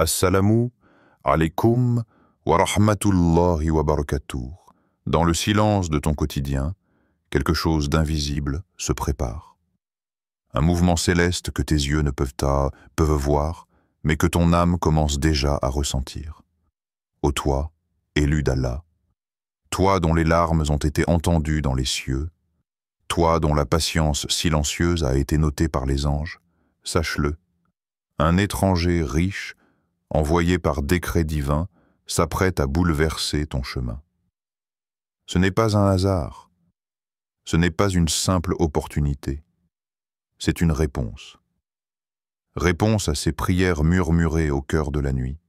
Assalamu alaikum wa rahmatullahi wa barakatuh. Dans le silence de ton quotidien, quelque chose d'invisible se prépare. Un mouvement céleste que tes yeux ne peuvent voir, mais que ton âme commence déjà à ressentir. Ô toi, élu d'Allah, toi dont les larmes ont été entendues dans les cieux, toi dont la patience silencieuse a été notée par les anges, sache-le, un étranger riche, envoyé par décret divin, s'apprête à bouleverser ton chemin. Ce n'est pas un hasard, ce n'est pas une simple opportunité, c'est une réponse. Réponse à ces prières murmurées au cœur de la nuit,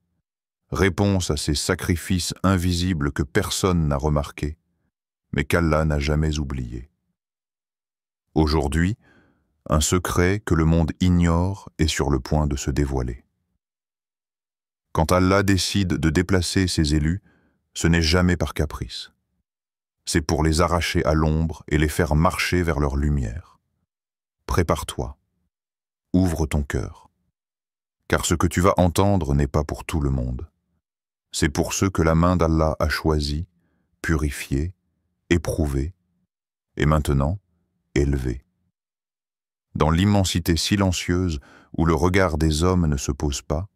réponse à ces sacrifices invisibles que personne n'a remarqués, mais qu'Allah n'a jamais oubliés. Aujourd'hui, un secret que le monde ignore est sur le point de se dévoiler. Quand Allah décide de déplacer ses élus, ce n'est jamais par caprice. C'est pour les arracher à l'ombre et les faire marcher vers leur lumière. Prépare-toi, ouvre ton cœur, car ce que tu vas entendre n'est pas pour tout le monde. C'est pour ceux que la main d'Allah a choisis, purifiés, éprouvés, et maintenant élevés. Dans l'immensité silencieuse où le regard des hommes ne se pose pas,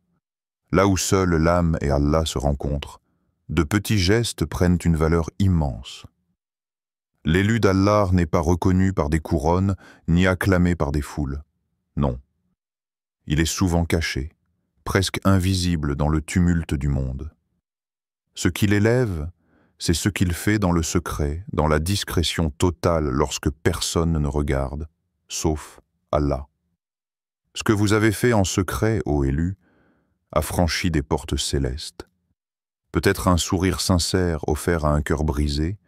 là où seule l'âme et Allah se rencontrent, de petits gestes prennent une valeur immense. L'élu d'Allah n'est pas reconnu par des couronnes, ni acclamé par des foules. Non. Il est souvent caché, presque invisible dans le tumulte du monde. Ce qui l'élève, c'est ce qu'il fait dans le secret, dans la discrétion totale lorsque personne ne regarde, sauf Allah. Ce que vous avez fait en secret, ô élu, a franchi des portes célestes. Peut-être un sourire sincère offert à un cœur brisé,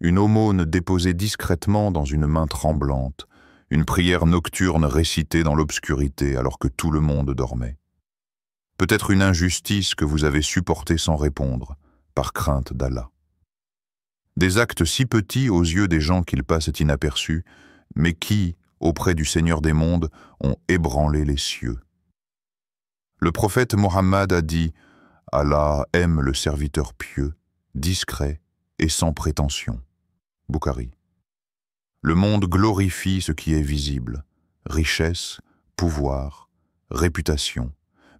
une aumône déposée discrètement dans une main tremblante, une prière nocturne récitée dans l'obscurité alors que tout le monde dormait. Peut-être une injustice que vous avez supportée sans répondre, par crainte d'Allah. Des actes si petits aux yeux des gens qu'ils passent inaperçus, mais qui, auprès du Seigneur des mondes, ont ébranlé les cieux. Le prophète Mohammed a dit « Allah aime le serviteur pieux, discret et sans prétention ». Bukhari. Le monde glorifie ce qui est visible, richesse, pouvoir, réputation,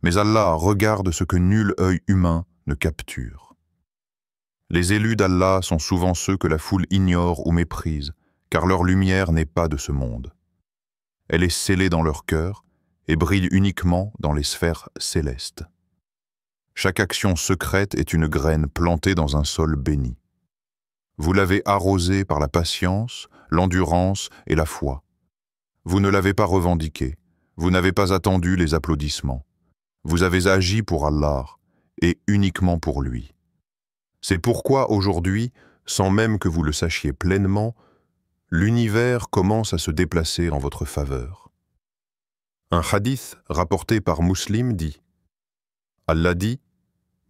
mais Allah regarde ce que nul œil humain ne capture. Les élus d'Allah sont souvent ceux que la foule ignore ou méprise, car leur lumière n'est pas de ce monde. Elle est scellée dans leur cœur et brille uniquement dans les sphères célestes. Chaque action secrète est une graine plantée dans un sol béni. Vous l'avez arrosée par la patience, l'endurance et la foi. Vous ne l'avez pas revendiquée, vous n'avez pas attendu les applaudissements. Vous avez agi pour Allah et uniquement pour lui. C'est pourquoi aujourd'hui, sans même que vous le sachiez pleinement, l'univers commence à se déplacer en votre faveur. Un hadith rapporté par Muslim dit « Allah dit,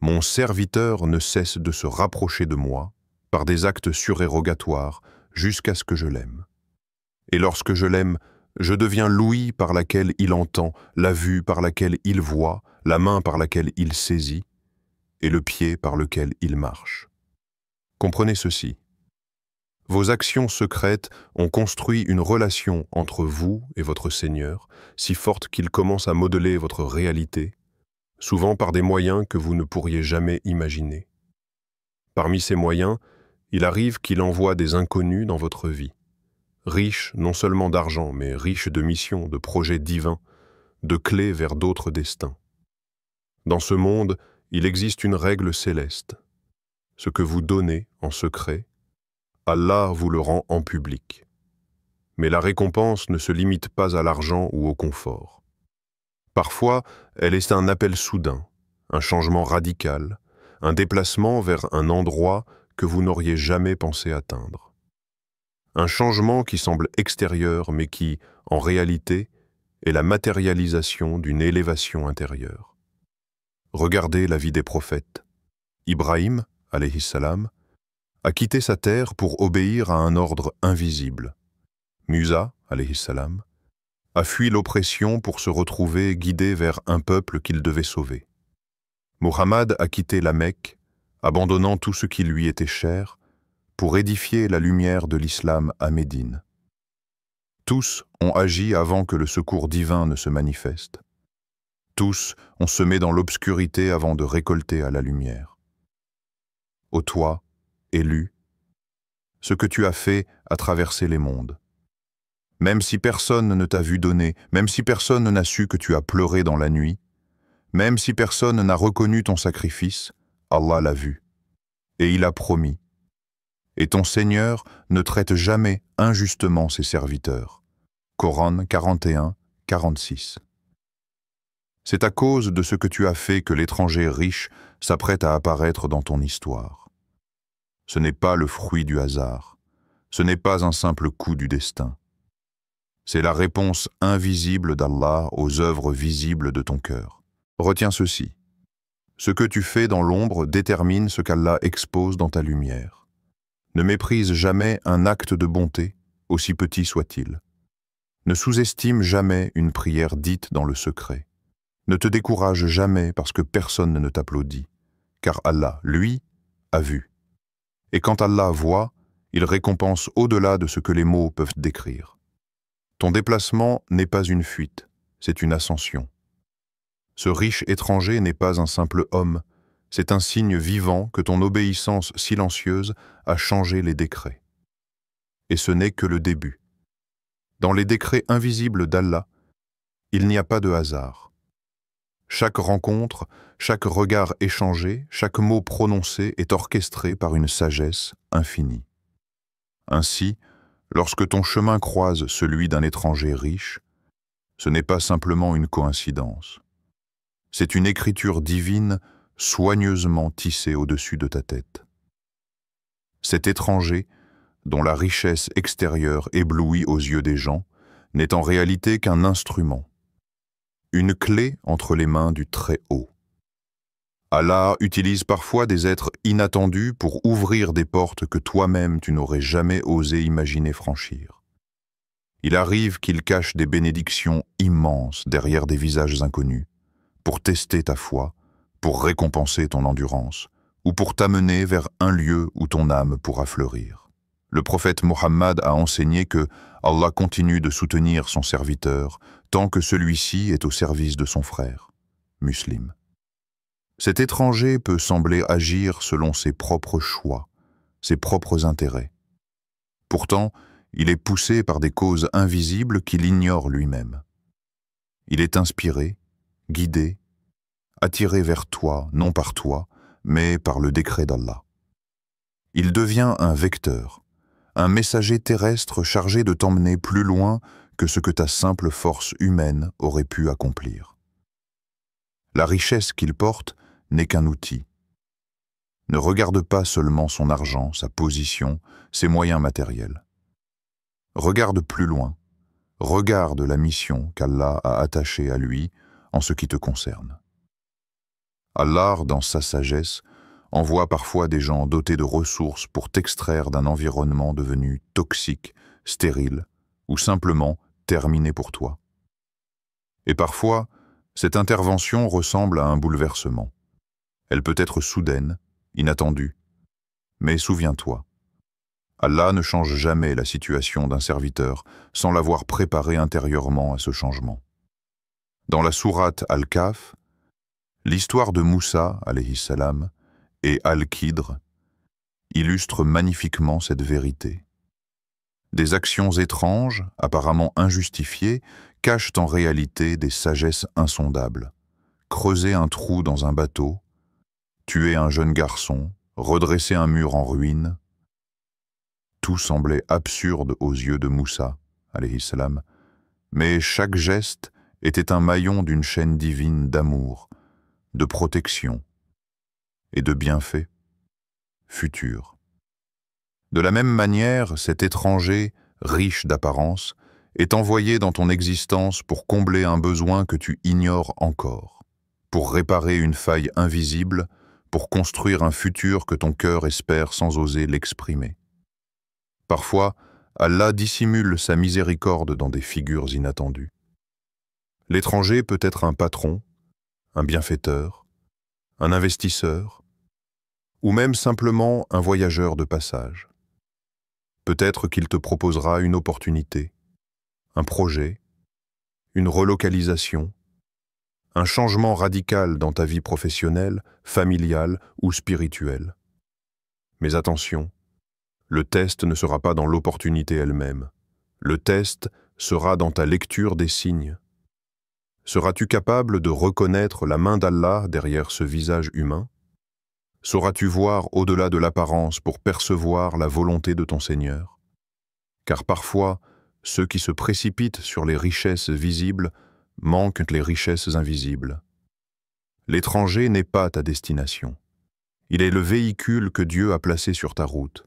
mon serviteur ne cesse de se rapprocher de moi par des actes surérogatoires jusqu'à ce que je l'aime. Et lorsque je l'aime, je deviens l'ouïe par laquelle il entend, la vue par laquelle il voit, la main par laquelle il saisit, et le pied par lequel il marche. Comprenez ceci. Vos actions secrètes ont construit une relation entre vous et votre Seigneur, si forte qu'il commence à modeler votre réalité, souvent par des moyens que vous ne pourriez jamais imaginer. Parmi ces moyens, il arrive qu'il envoie des inconnus dans votre vie, riches non seulement d'argent, mais riches de missions, de projets divins, de clés vers d'autres destins. Dans ce monde, il existe une règle céleste. Ce que vous donnez en secret, Allah vous le rend en public. Mais la récompense ne se limite pas à l'argent ou au confort. Parfois, elle est un appel soudain, un changement radical, un déplacement vers un endroit que vous n'auriez jamais pensé atteindre. Un changement qui semble extérieur, mais qui, en réalité, est la matérialisation d'une élévation intérieure. Regardez la vie des prophètes. Ibrahim, alayhi salam, a quitté sa terre pour obéir à un ordre invisible. Musa, alayhi salam, a fui l'oppression pour se retrouver guidé vers un peuple qu'il devait sauver. Muhammad a quitté la Mecque, abandonnant tout ce qui lui était cher, pour édifier la lumière de l'islam à Médine. Tous ont agi avant que le secours divin ne se manifeste. Tous ont semé dans l'obscurité avant de récolter à la lumière. Ô toi, élu, ce que tu as fait a traversé les mondes. Même si personne ne t'a vu donner, même si personne n'a su que tu as pleuré dans la nuit, même si personne n'a reconnu ton sacrifice, Allah l'a vu, et il a promis. Et ton Seigneur ne traite jamais injustement ses serviteurs. Coran 41, 46. C'est à cause de ce que tu as fait que l'étranger riche s'apprête à apparaître dans ton histoire. Ce n'est pas le fruit du hasard, ce n'est pas un simple coup du destin. C'est la réponse invisible d'Allah aux œuvres visibles de ton cœur. Retiens ceci. Ce que tu fais dans l'ombre détermine ce qu'Allah expose dans ta lumière. Ne méprise jamais un acte de bonté, aussi petit soit-il. Ne sous-estime jamais une prière dite dans le secret. Ne te décourage jamais parce que personne ne t'applaudit, car Allah, lui, a vu. Et quand Allah voit, il récompense au-delà de ce que les mots peuvent décrire. Ton déplacement n'est pas une fuite, c'est une ascension. Ce riche étranger n'est pas un simple homme, c'est un signe vivant que ton obéissance silencieuse a changé les décrets. Et ce n'est que le début. Dans les décrets invisibles d'Allah, il n'y a pas de hasard. Chaque rencontre, chaque regard échangé, chaque mot prononcé est orchestré par une sagesse infinie. Ainsi, lorsque ton chemin croise celui d'un étranger riche, ce n'est pas simplement une coïncidence. C'est une écriture divine soigneusement tissée au-dessus de ta tête. Cet étranger, dont la richesse extérieure éblouit aux yeux des gens, n'est en réalité qu'un instrument, une clé entre les mains du Très-Haut. Allah utilise parfois des êtres inattendus pour ouvrir des portes que toi-même tu n'aurais jamais osé imaginer franchir. Il arrive qu'il cache des bénédictions immenses derrière des visages inconnus, pour tester ta foi, pour récompenser ton endurance, ou pour t'amener vers un lieu où ton âme pourra fleurir. Le prophète Mohammed a enseigné que Allah continue de soutenir son serviteur tant que celui-ci est au service de son frère, musulman. Cet étranger peut sembler agir selon ses propres choix, ses propres intérêts. Pourtant, il est poussé par des causes invisibles qu'il ignore lui-même. Il est inspiré, guidé, attiré vers toi, non par toi, mais par le décret d'Allah. Il devient un vecteur, un messager terrestre chargé de t'emmener plus loin que ce que ta simple force humaine aurait pu accomplir. La richesse qu'il porte n'est qu'un outil. Ne regarde pas seulement son argent, sa position, ses moyens matériels. Regarde plus loin. Regarde la mission qu'Allah a attachée à lui en ce qui te concerne. Allah, dans sa sagesse, envoie parfois des gens dotés de ressources pour t'extraire d'un environnement devenu toxique, stérile, ou simplement terminé pour toi. Et parfois, cette intervention ressemble à un bouleversement. Elle peut être soudaine, inattendue. Mais souviens-toi, Allah ne change jamais la situation d'un serviteur sans l'avoir préparé intérieurement à ce changement. Dans la sourate Al-Kahf, l'histoire de Moussa, alayhi salam, et Al-Khidr illustre magnifiquement cette vérité. Des actions étranges, apparemment injustifiées, cachent en réalité des sagesses insondables. Creuser un trou dans un bateau, tuer un jeune garçon, redresser un mur en ruine, tout semblait absurde aux yeux de Moussa, alayhi salam, mais chaque geste était un maillon d'une chaîne divine d'amour, de protection et de bienfaits futurs. De la même manière, cet étranger, riche d'apparence, est envoyé dans ton existence pour combler un besoin que tu ignores encore, pour réparer une faille invisible, pour construire un futur que ton cœur espère sans oser l'exprimer. Parfois, Allah dissimule sa miséricorde dans des figures inattendues. L'étranger peut être un patron, un bienfaiteur, un investisseur, ou même simplement un voyageur de passage. Peut-être qu'il te proposera une opportunité, un projet, une relocalisation, un changement radical dans ta vie professionnelle, familiale ou spirituelle. Mais attention, le test ne sera pas dans l'opportunité elle-même. Le test sera dans ta lecture des signes. Seras-tu capable de reconnaître la main d'Allah derrière ce visage humain? Sauras-tu voir au-delà de l'apparence pour percevoir la volonté de ton Seigneur? Car parfois, ceux qui se précipitent sur les richesses visibles manquent les richesses invisibles. L'étranger n'est pas ta destination. Il est le véhicule que Dieu a placé sur ta route.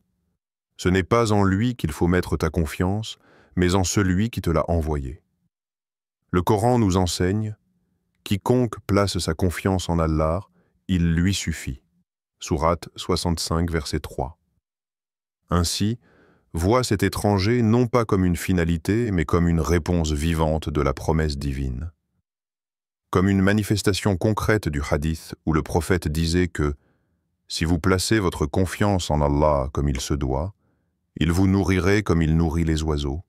Ce n'est pas en lui qu'il faut mettre ta confiance, mais en celui qui te l'a envoyé. Le Coran nous enseigne « Quiconque place sa confiance en Allah, il lui suffit ». Sourate 65, verset 3. Ainsi, vois cet étranger non pas comme une finalité, mais comme une réponse vivante de la promesse divine. Comme une manifestation concrète du hadith où le prophète disait que « Si vous placez votre confiance en Allah comme il se doit, il vous nourrirait comme il nourrit les oiseaux.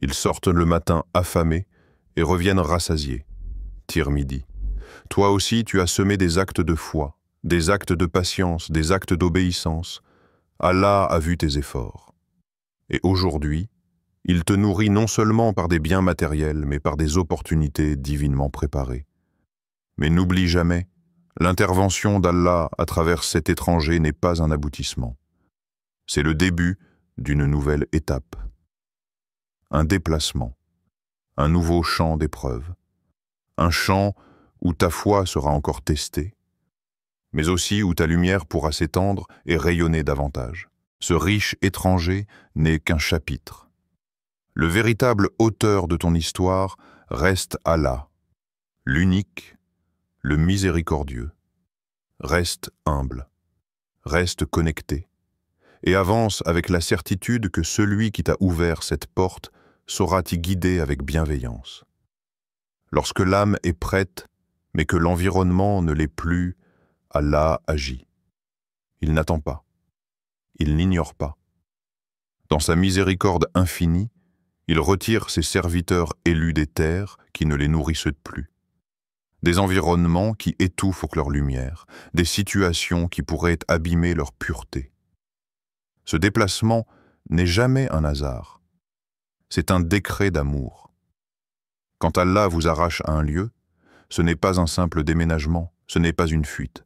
Ils sortent le matin affamés et reviennent rassasiés. » Tirmidhi. Toi aussi tu as semé des actes de foi, des actes de patience, des actes d'obéissance. Allah a vu tes efforts. Et aujourd'hui, il te nourrit non seulement par des biens matériels, mais par des opportunités divinement préparées. Mais n'oublie jamais, l'intervention d'Allah à travers cet étranger n'est pas un aboutissement. C'est le début d'une nouvelle étape. Un déplacement, un nouveau champ d'épreuve, un champ où ta foi sera encore testée, mais aussi où ta lumière pourra s'étendre et rayonner davantage. Ce riche étranger n'est qu'un chapitre. Le véritable auteur de ton histoire reste Allah, l'unique, le miséricordieux. Reste humble, reste connecté, et avance avec la certitude que celui qui t'a ouvert cette porte saura t'y guider avec bienveillance. Lorsque l'âme est prête, mais que l'environnement ne l'est plus, Allah agit. Il n'attend pas. Il n'ignore pas. Dans sa miséricorde infinie, il retire ses serviteurs élus des terres qui ne les nourrissent plus. Des environnements qui étouffent leur lumière, des situations qui pourraient abîmer leur pureté. Ce déplacement n'est jamais un hasard. C'est un décret d'amour. Quand Allah vous arrache à un lieu, ce n'est pas un simple déménagement, ce n'est pas une fuite.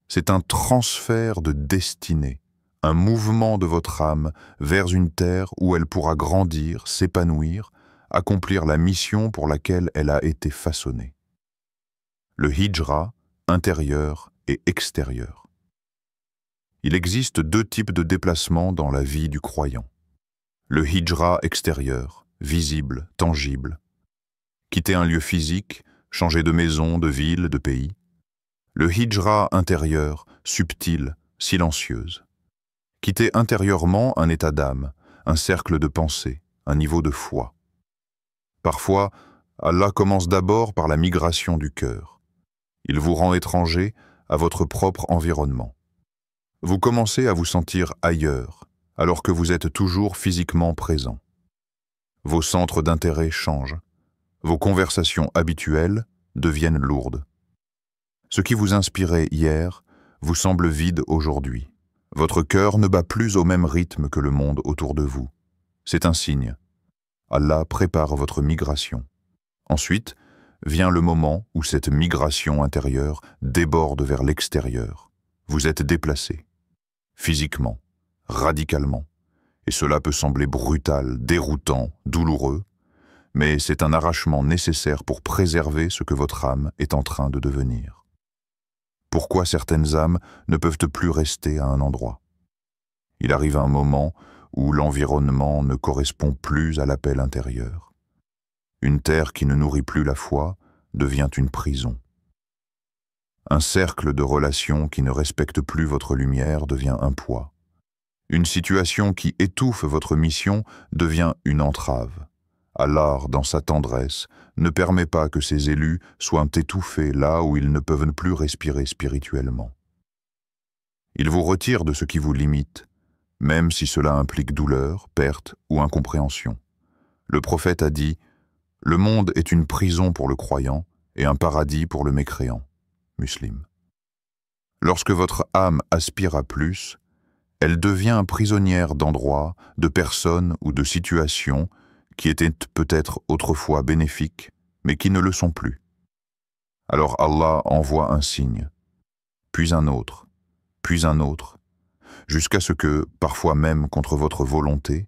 C'est un transfert de destinée, un mouvement de votre âme vers une terre où elle pourra grandir, s'épanouir, accomplir la mission pour laquelle elle a été façonnée. Le hijra, intérieur et extérieur. Il existe deux types de déplacements dans la vie du croyant. Le hijra extérieur, visible, tangible. Quitter un lieu physique, changer de maison, de ville, de pays. Le hijra intérieur, subtil, silencieuse. Quitter intérieurement un état d'âme, un cercle de pensée, un niveau de foi. Parfois, Allah commence d'abord par la migration du cœur. Il vous rend étranger à votre propre environnement. Vous commencez à vous sentir ailleurs, alors que vous êtes toujours physiquement présent. Vos centres d'intérêt changent. Vos conversations habituelles deviennent lourdes. Ce qui vous inspirait hier vous semble vide aujourd'hui. Votre cœur ne bat plus au même rythme que le monde autour de vous. C'est un signe. Allah prépare votre migration. Ensuite, vient le moment où cette migration intérieure déborde vers l'extérieur. Vous êtes déplacé, physiquement, radicalement, et cela peut sembler brutal, déroutant, douloureux, mais c'est un arrachement nécessaire pour préserver ce que votre âme est en train de devenir. Pourquoi certaines âmes ne peuvent plus rester à un endroit? Il arrive un moment où l'environnement ne correspond plus à l'appel intérieur. Une terre qui ne nourrit plus la foi devient une prison. Un cercle de relations qui ne respecte plus votre lumière devient un poids. Une situation qui étouffe votre mission devient une entrave. Allah, dans sa tendresse, ne permet pas que ses élus soient étouffés là où ils ne peuvent plus respirer spirituellement. Il vous retire de ce qui vous limite, même si cela implique douleur, perte ou incompréhension. Le prophète a dit « Le monde est une prison pour le croyant et un paradis pour le mécréant. » Muslim. Lorsque votre âme aspire à plus, elle devient prisonnière d'endroits, de personnes ou de situations qui étaient peut-être autrefois bénéfiques, mais qui ne le sont plus. Alors Allah envoie un signe, puis un autre, jusqu'à ce que, parfois même contre votre volonté,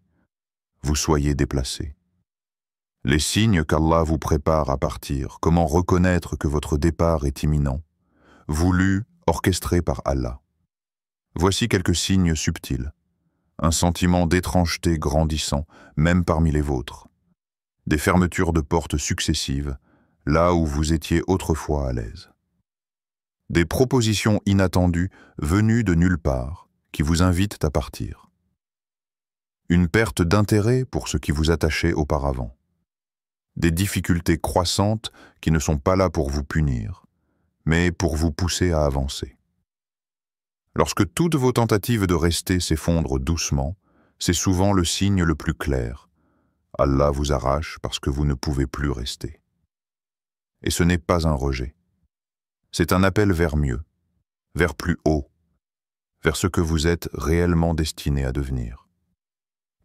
vous soyez déplacé. Les signes qu'Allah vous prépare à partir, comment reconnaître que votre départ est imminent, voulu, orchestré par Allah. Voici quelques signes subtils. Un sentiment d'étrangeté grandissant, même parmi les vôtres. Des fermetures de portes successives, là où vous étiez autrefois à l'aise. Des propositions inattendues, venues de nulle part, qui vous invitent à partir. Une perte d'intérêt pour ce qui vous attachait auparavant. Des difficultés croissantes qui ne sont pas là pour vous punir, mais pour vous pousser à avancer. Lorsque toutes vos tentatives de rester s'effondrent doucement, c'est souvent le signe le plus clair. Allah vous arrache parce que vous ne pouvez plus rester. Et ce n'est pas un rejet. C'est un appel vers mieux, vers plus haut, vers ce que vous êtes réellement destiné à devenir.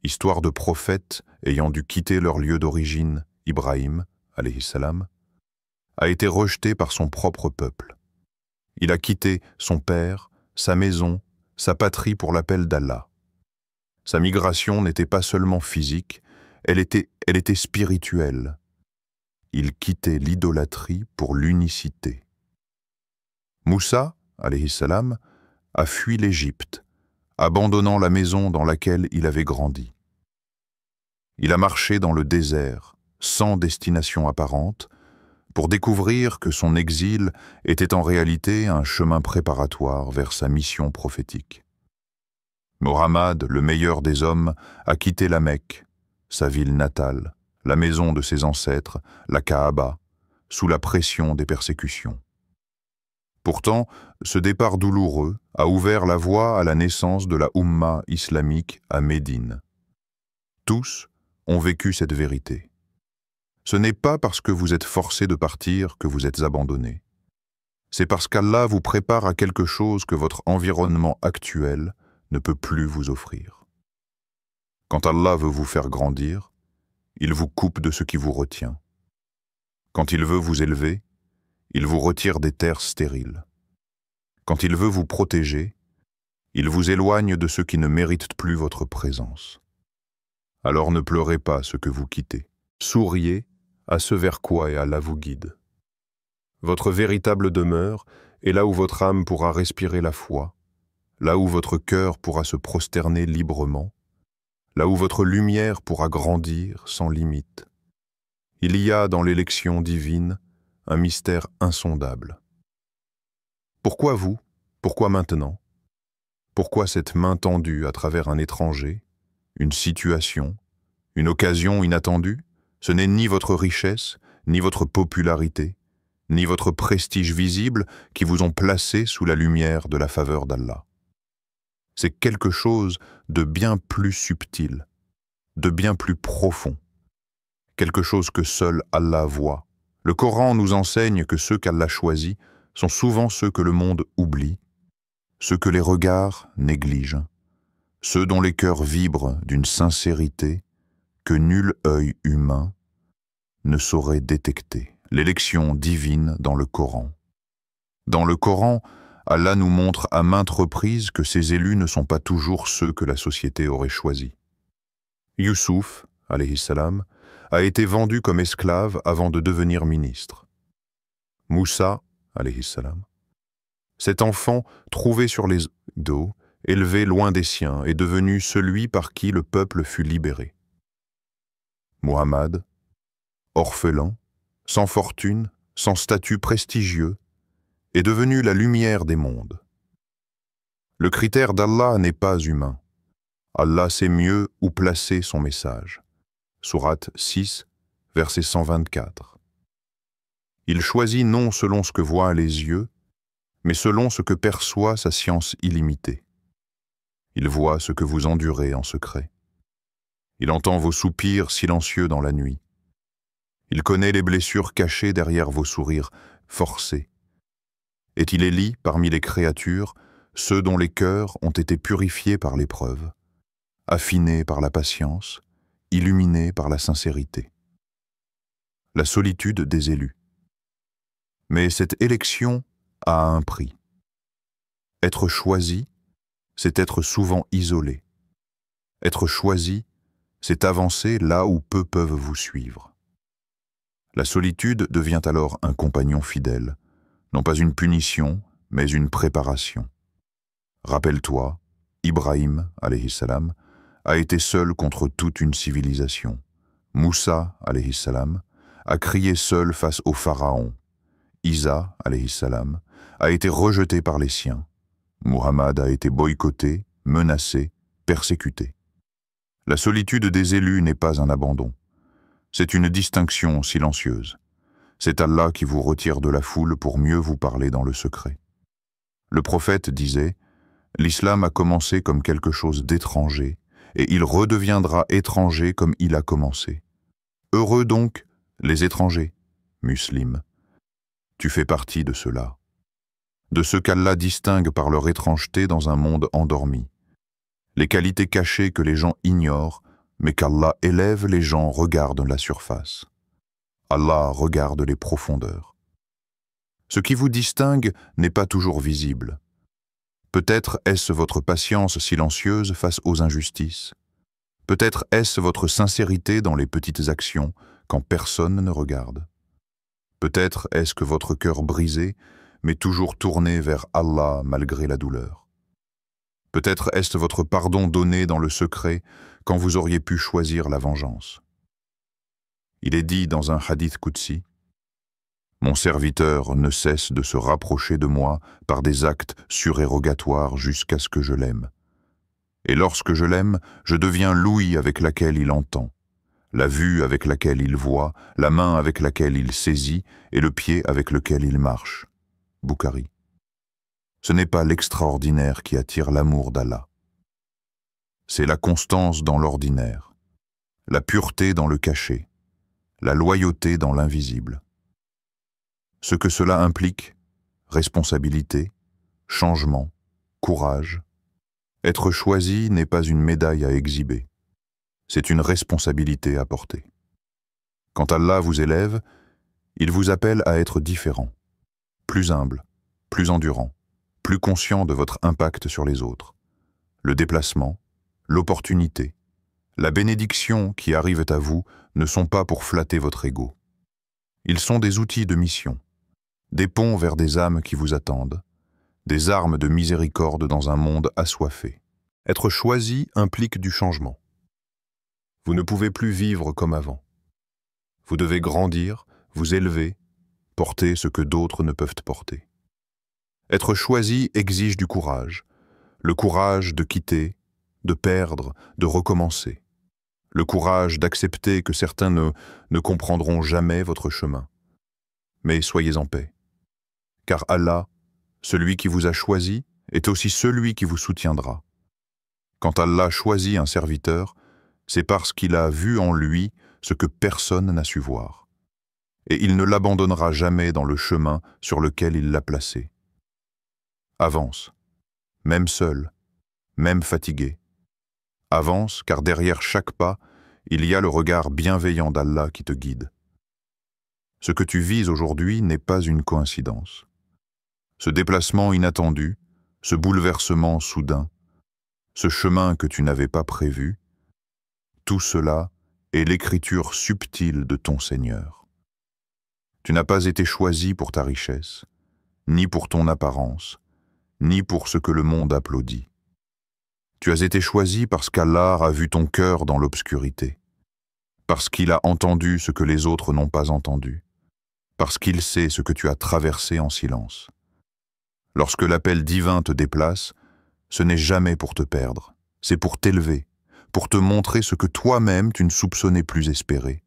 Histoire de prophètes ayant dû quitter leur lieu d'origine, Ibrahim, alayhi salam, a été rejeté par son propre peuple. Il a quitté son père, sa maison, sa patrie pour l'appel d'Allah. Sa migration n'était pas seulement physique, elle était spirituelle. Il quittait l'idolâtrie pour l'unicité. Moussa, alayhi salam, a fui l'Égypte, abandonnant la maison dans laquelle il avait grandi. Il a marché dans le désert, sans destination apparente, pour découvrir que son exil était en réalité un chemin préparatoire vers sa mission prophétique. Mohammed, le meilleur des hommes, a quitté la Mecque, sa ville natale, la maison de ses ancêtres, la Kaaba, sous la pression des persécutions. Pourtant, ce départ douloureux a ouvert la voie à la naissance de la Oumma islamique à Médine. Tous ont vécu cette vérité. Ce n'est pas parce que vous êtes forcé de partir que vous êtes abandonné. C'est parce qu'Allah vous prépare à quelque chose que votre environnement actuel ne peut plus vous offrir. Quand Allah veut vous faire grandir, il vous coupe de ce qui vous retient. Quand il veut vous élever, il vous retire des terres stériles. Quand il veut vous protéger, il vous éloigne de ceux qui ne méritent plus votre présence. Alors ne pleurez pas ce que vous quittez. Souriez à ce vers quoi et Allah vous guide. Votre véritable demeure est là où votre âme pourra respirer la foi, là où votre cœur pourra se prosterner librement, là où votre lumière pourra grandir sans limite. Il y a dans l'élection divine un mystère insondable. Pourquoi vous? Pourquoi maintenant? Pourquoi cette main tendue à travers un étranger, une situation, une occasion inattendue? Ce n'est ni votre richesse, ni votre popularité, ni votre prestige visible qui vous ont placé sous la lumière de la faveur d'Allah. C'est quelque chose de bien plus subtil, de bien plus profond, quelque chose que seul Allah voit. Le Coran nous enseigne que ceux qu'Allah choisit sont souvent ceux que le monde oublie, ceux que les regards négligent, ceux dont les cœurs vibrent d'une sincérité que nul œil humain ne saurait détecter. L'élection divine dans le Coran. Dans le Coran, Allah nous montre à maintes reprises que ses élus ne sont pas toujours ceux que la société aurait choisis. Youssouf, alayhi salam, a été vendu comme esclave avant de devenir ministre. Moussa, alayhi salam, cet enfant trouvé sur les dos, élevé loin des siens, est devenu celui par qui le peuple fut libéré. Muhammad, orphelin, sans fortune, sans statut prestigieux, est devenu la lumière des mondes. Le critère d'Allah n'est pas humain. Allah sait mieux où placer son message. Sourate 6, verset 124. Il choisit non selon ce que voient les yeux, mais selon ce que perçoit sa science illimitée. Il voit ce que vous endurez en secret. Il entend vos soupirs silencieux dans la nuit. Il connaît les blessures cachées derrière vos sourires forcés. Et il élit parmi les créatures ceux dont les cœurs ont été purifiés par l'épreuve, affinés par la patience, illuminés par la sincérité. La solitude des élus. Mais cette élection a un prix. Être choisi, c'est être souvent isolé. Être choisi, c'est avancer là où peu peuvent vous suivre. La solitude devient alors un compagnon fidèle, non pas une punition, mais une préparation. Rappelle-toi, Ibrahim, alayhi salam, a été seul contre toute une civilisation. Moussa, alayhi salam, a crié seul face au pharaon. Isa, alayhi salam, a été rejeté par les siens. Muhammad a été boycotté, menacé, persécuté. La solitude des élus n'est pas un abandon. C'est une distinction silencieuse. C'est Allah qui vous retire de la foule pour mieux vous parler dans le secret. Le prophète disait « L'islam a commencé comme quelque chose d'étranger, et il redeviendra étranger comme il a commencé. Heureux donc les étrangers, musulmans. Tu fais partie de ceux-là, de ceux qu'Allah distingue par leur étrangeté dans un monde endormi. Les qualités cachées que les gens ignorent, mais qu'Allah élève, les gens regardent la surface. Allah regarde les profondeurs. Ce qui vous distingue n'est pas toujours visible. Peut-être est-ce votre patience silencieuse face aux injustices. Peut-être est-ce votre sincérité dans les petites actions quand personne ne regarde. Peut-être est-ce que votre cœur brisé, mais toujours tourné vers Allah malgré la douleur. Peut-être est-ce votre pardon donné dans le secret quand vous auriez pu choisir la vengeance. Il est dit dans un hadith qudsi, « Mon serviteur ne cesse de se rapprocher de moi par des actes surérogatoires jusqu'à ce que je l'aime. Et lorsque je l'aime, je deviens l'ouïe avec laquelle il entend, la vue avec laquelle il voit, la main avec laquelle il saisit et le pied avec lequel il marche. » Bukhari. Ce n'est pas l'extraordinaire qui attire l'amour d'Allah. C'est la constance dans l'ordinaire, la pureté dans le caché, la loyauté dans l'invisible. Ce que cela implique, responsabilité, changement, courage. Être choisi n'est pas une médaille à exhiber, c'est une responsabilité à porter. Quand Allah vous élève, il vous appelle à être différent, plus humble, plus endurant, plus conscient de votre impact sur les autres. Le déplacement, l'opportunité, la bénédiction qui arrivent à vous ne sont pas pour flatter votre ego. Ils sont des outils de mission, des ponts vers des âmes qui vous attendent, des armes de miséricorde dans un monde assoiffé. Être choisi implique du changement. Vous ne pouvez plus vivre comme avant. Vous devez grandir, vous élever, porter ce que d'autres ne peuvent porter. Être choisi exige du courage, le courage de quitter, de perdre, de recommencer, le courage d'accepter que certains ne comprendront jamais votre chemin. Mais soyez en paix, car Allah, celui qui vous a choisi, est aussi celui qui vous soutiendra. Quand Allah choisit un serviteur, c'est parce qu'il a vu en lui ce que personne n'a su voir. Et il ne l'abandonnera jamais dans le chemin sur lequel il l'a placé. Avance, même seul, même fatigué. Avance, car derrière chaque pas, il y a le regard bienveillant d'Allah qui te guide. Ce que tu vis aujourd'hui n'est pas une coïncidence. Ce déplacement inattendu, ce bouleversement soudain, ce chemin que tu n'avais pas prévu, tout cela est l'écriture subtile de ton Seigneur. Tu n'as pas été choisi pour ta richesse, ni pour ton apparence, ni pour ce que le monde applaudit. Tu as été choisi parce qu'Allah a vu ton cœur dans l'obscurité, parce qu'il a entendu ce que les autres n'ont pas entendu, parce qu'il sait ce que tu as traversé en silence. Lorsque l'appel divin te déplace, ce n'est jamais pour te perdre, c'est pour t'élever, pour te montrer ce que toi-même tu ne soupçonnais plus espérer,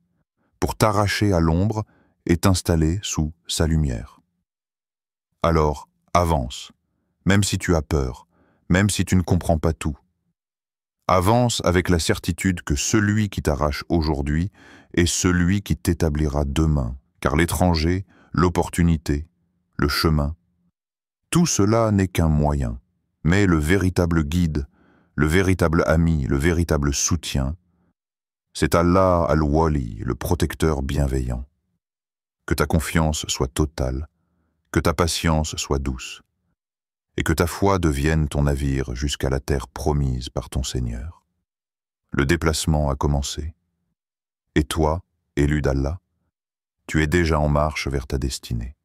pour t'arracher à l'ombre et t'installer sous sa lumière. Alors, avance, même si tu as peur, même si tu ne comprends pas tout. Avance avec la certitude que celui qui t'arrache aujourd'hui est celui qui t'établira demain, car l'étranger, l'opportunité, le chemin, tout cela n'est qu'un moyen, mais le véritable guide, le véritable ami, le véritable soutien, c'est Allah al-Wali, le protecteur bienveillant. Que ta confiance soit totale, que ta patience soit douce, et que ta foi devienne ton navire jusqu'à la terre promise par ton Seigneur. Le déplacement a commencé, et toi, élu d'Allah, tu es déjà en marche vers ta destinée.